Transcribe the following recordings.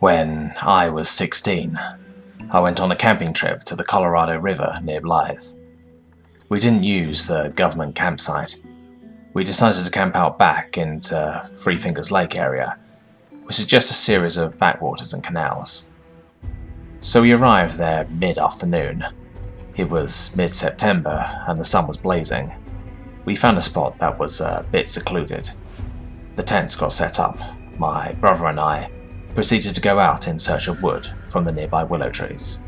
When I was 16, I went on a camping trip to the Colorado River near Blythe. We didn't use the government campsite. We decided to camp out back into Three Fingers Lake area, which is just a series of backwaters and canals. So we arrived there mid-afternoon. It was mid-September and the sun was blazing. We found a spot that was a bit secluded. The tents got set up. My brother and I proceeded to go out in search of wood from the nearby willow trees.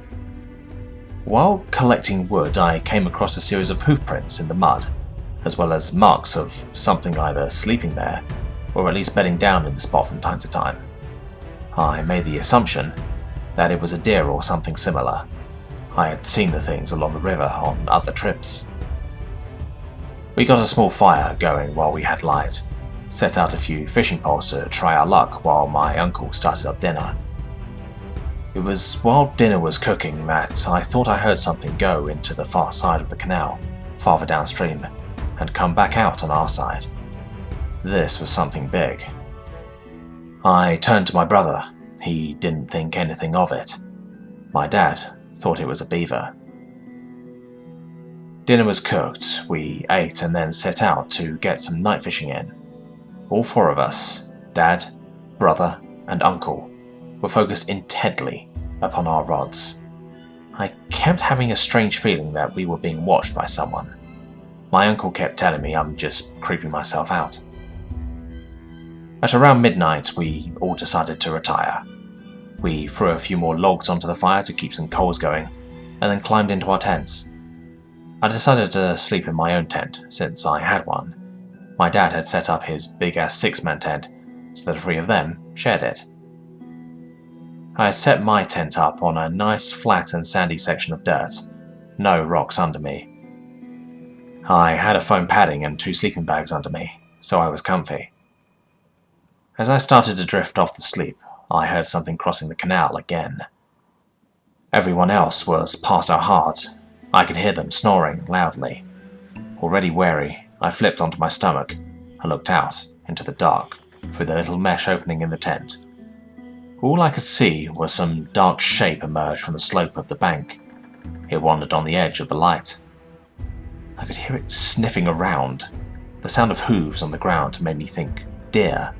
While collecting wood, I came across a series of hoofprints in the mud, as well as marks of something either sleeping there or at least bedding down in the spot from time to time. I made the assumption that it was a deer or something similar. I had seen the things along the river on other trips. We got a small fire going while we had light, set out a few fishing poles to try our luck while my uncle started up dinner. It was while dinner was cooking that I thought I heard something go into the far side of the canal, farther downstream, and come back out on our side. This was something big. I turned to my brother. He didn't think anything of it. My dad thought it was a beaver. Dinner was cooked, we ate and then set out to get some night fishing in. All four of us, Dad, brother, and uncle, were focused intently upon our rods. I kept having a strange feeling that we were being watched by someone. My uncle kept telling me I'm just creeping myself out. At around midnight, we all decided to retire. We threw a few more logs onto the fire to keep some coals going, and then climbed into our tents. I decided to sleep in my own tent, since I had one. My dad had set up his big-ass 6-man tent, so the three of them shared it. I had set my tent up on a nice flat and sandy section of dirt, no rocks under me. I had a foam padding and 2 sleeping bags under me, so I was comfy. As I started to drift off to sleep, I heard something crossing the canal again. Everyone else was passed out hard. I could hear them snoring loudly. Already wary, I flipped onto my stomach and looked out into the dark through the little mesh opening in the tent. All I could see was some dark shape emerge from the slope of the bank. It wandered on the edge of the light. I could hear it sniffing around. The sound of hooves on the ground made me think deer.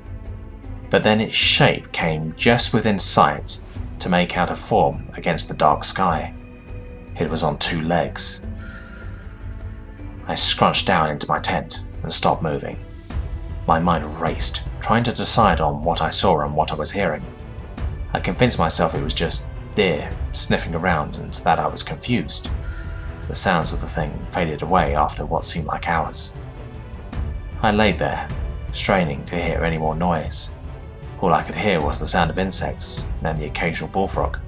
But then its shape came just within sight to make out a form against the dark sky. It was on 2 legs. I scrunched down into my tent and stopped moving. My mind raced, trying to decide on what I saw and what I was hearing. I convinced myself it was just deer sniffing around and that I was confused. The sounds of the thing faded away after what seemed like hours. I laid there, straining to hear any more noise. All I could hear was the sound of insects and the occasional bullfrog.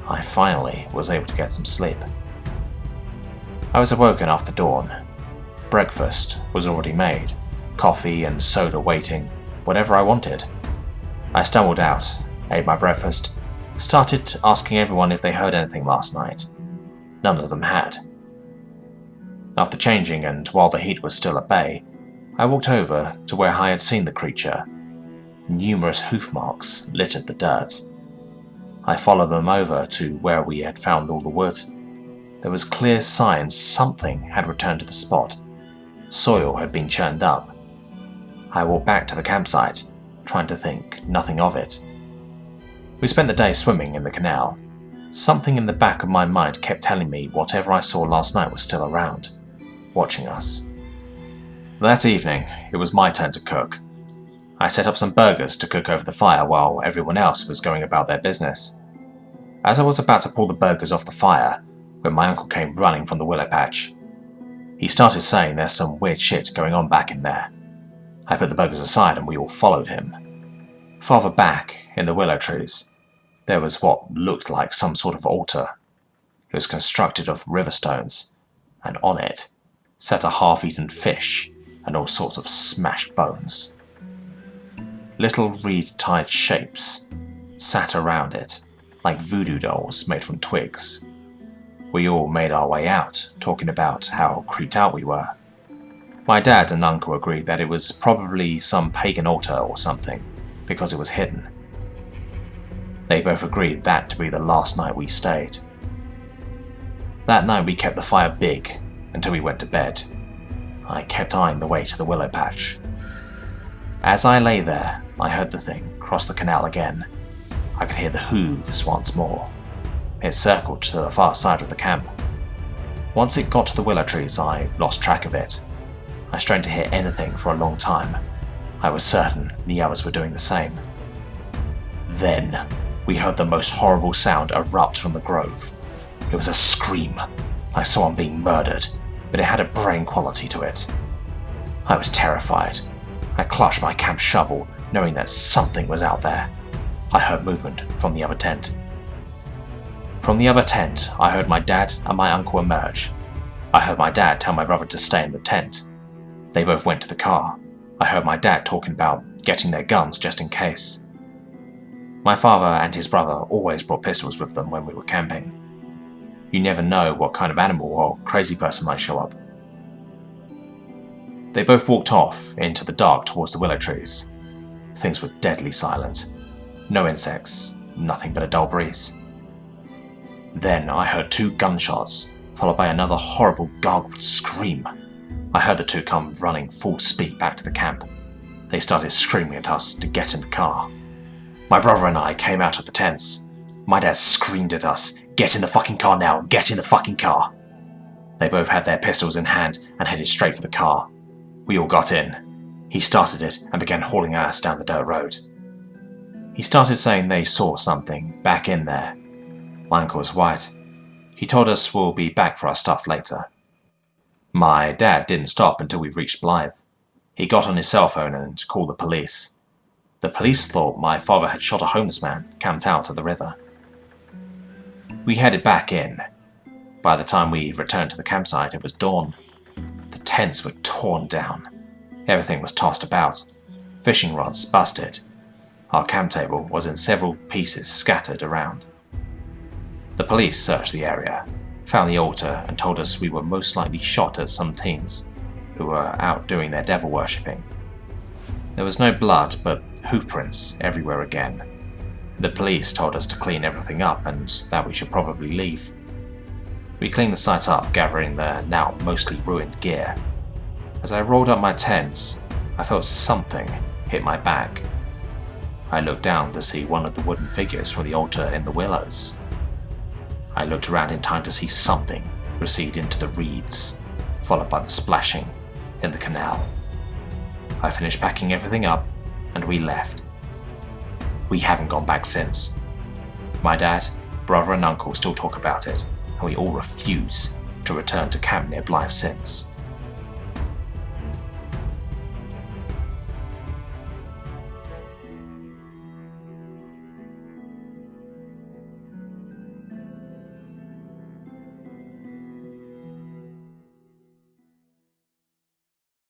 I finally was able to get some sleep. I was awoken after dawn. Breakfast was already made, coffee and soda waiting, whatever I wanted. I stumbled out, ate my breakfast, started asking everyone if they heard anything last night. None of them had. After changing and while the heat was still at bay, I walked over to where I had seen the creature. Numerous hoof marks littered the dirt. I followed them over to where we had found all the wood. There was clear signs something had returned to the spot. Soil had been churned up. I walked back to the campsite, trying to think nothing of it. We spent the day swimming in the canal. Something in the back of my mind kept telling me whatever I saw last night was still around, watching us. That evening, it was my turn to cook. I set up some burgers to cook over the fire while everyone else was going about their business. As I was about to pull the burgers off the fire, when my uncle came running from the willow patch. He started saying there's some weird shit going on back in there. I put the burgers aside and we all followed him. Farther back, in the willow trees, there was what looked like some sort of altar. It was constructed of river stones, and on it sat a half-eaten fish and all sorts of smashed bones. Little reed-tied shapes sat around it, like voodoo dolls made from twigs. We all made our way out, talking about how creeped out we were. My dad and uncle agreed that it was probably some pagan altar or something, because it was hidden. They both agreed that to be the last night we stayed. That night we kept the fire big until we went to bed. I kept eyeing the way to the willow patch. As I lay there, I heard the thing cross the canal again. I could hear the hooves once more. It circled to the far side of the camp. Once it got to the willow trees, I lost track of it. I strained to hear anything for a long time. I was certain the others were doing the same. Then, we heard the most horrible sound erupt from the grove. It was a scream, like someone being murdered, but it had a brain quality to it. I was terrified. I clutched my camp shovel, knowing that something was out there. I heard movement from the other tent. From the other tent, I heard my dad and my uncle emerge. I heard my dad tell my brother to stay in the tent. They both went to the car. I heard my dad talking about getting their guns just in case. My father and his brother always brought pistols with them when we were camping. You never know what kind of animal or crazy person might show up. They both walked off into the dark towards the willow trees. Things were deadly silent. No insects, nothing but a dull breeze. Then I heard 2 gunshots, followed by another horrible gargled scream. I heard the 2 come running full speed back to the camp. They started screaming at us to get in the car. My brother and I came out of the tents. My dad screamed at us, "Get in the fucking car now, get in the fucking car." They both had their pistols in hand and headed straight for the car. We all got in. He started it and began hauling us down the dirt road. He started saying they saw something back in there. My uncle was white. He told us we'll be back for our stuff later. My dad didn't stop until we reached Blythe. He got on his cell phone and called the police. The police thought my father had shot a homeless man camped out at the river. We headed back in. By the time we returned to the campsite, it was dawn. The tents were torn down. Everything was tossed about. Fishing rods busted. Our camp table was in several pieces scattered around. The police searched the area, found the altar, and told us we were most likely shot at some teens who were out doing their devil worshipping. There was no blood, but hoof prints everywhere again. The police told us to clean everything up and that we should probably leave. We cleaned the site up, gathering the now mostly ruined gear. As I rolled up my tent, I felt something hit my back. I looked down to see one of the wooden figures from the altar in the willows. I looked around in time to see something recede into the reeds, followed by the splashing in the canal. I finished packing everything up and we left. We haven't gone back since. My dad, brother and uncle still talk about it, and we all refuse to return to camp near Blythe since.